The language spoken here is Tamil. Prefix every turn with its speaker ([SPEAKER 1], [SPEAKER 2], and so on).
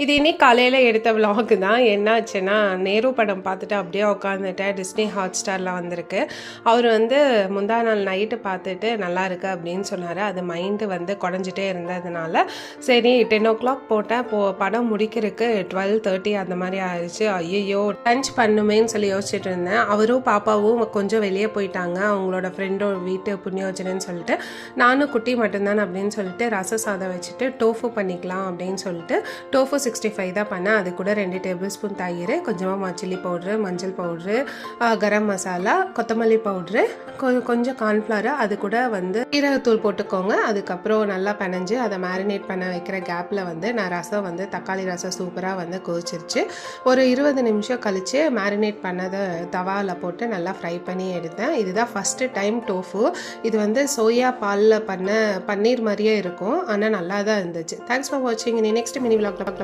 [SPEAKER 1] இது இன்னைக்கு காலையில் எடுத்த விலாக் தான். என்ன ஆச்சுன்னா, நேரு படம் பார்த்துட்டு அப்படியே உட்காந்துட்டேன். டிஸ்னி ஹாட் ஸ்டாரில் வந்திருக்கு. அவர் முந்தா நாள் நைட்டு பார்த்துட்டு நல்லா இருக்கு அப்படின்னு சொன்னார். அது மைண்டு குறைஞ்சிட்டே இருந்ததுனால சரி 10 o'clock போட்டேன். படம் முடிக்கிறதுக்கு 12:30 அந்த மாதிரி ஆயிடுச்சு. ஐயோ லஞ்ச் பண்ணுமேன்னு சொல்லி யோசிச்சுட்டு இருந்தேன். அவரும் பாப்பாவும் கொஞ்சம் வெளியே போயிட்டாங்க, அவங்களோட ஃப்ரெண்டோட வீட்டு புண்ணியோஜனைன்னு சொல்லிட்டு. நானும் குட்டி மட்டும்தான் அப்படின்னு சொல்லிட்டு ரச சாதம் வச்சுட்டு டோஃபு பண்ணிக்கலாம் அப்படின்னு சொல்லிட்டு டோஃபு 65 தான் பண்ணேன். அது கூட 2 டேபிள் ஸ்பூன் தயிர், கொஞ்சமாக சில்லி பவுட்ரு, மஞ்சள் பவுட்ரு, கரம் மசாலா, கொத்தமல்லி பவுட்ரு, கொஞ்சம் கார்ன்ஃப்ளவர், அது கூட சீரகத்தூள் போட்டுக்கோங்க. அதுக்கப்புறம் நல்லா பிணைஞ்சு அதை மேரினேட் பண்ண வைக்கிற கேப்பில் நான் ரசம் தக்காளி ரசம் சூப்பராக கொதிச்சிருச்சு. ஒரு 20 நிமிஷம் கழித்து மேரினேட் பண்ணதை தவாவில் போட்டு நல்லா ஃப்ரை பண்ணி எடுத்தேன். இதுதான் ஃபஸ்ட்டு டைம் டோஃபு. இது சோயா பாலில் பண்ண பன்னீர் மாதிரியே இருக்கும், ஆனால் நல்லா தான் இருந்துச்சு. தேங்க்ஸ் ஃபார் வாட்சிங். நெக்ஸ்ட் மினி விலாக்ல பார்க்கலாம்.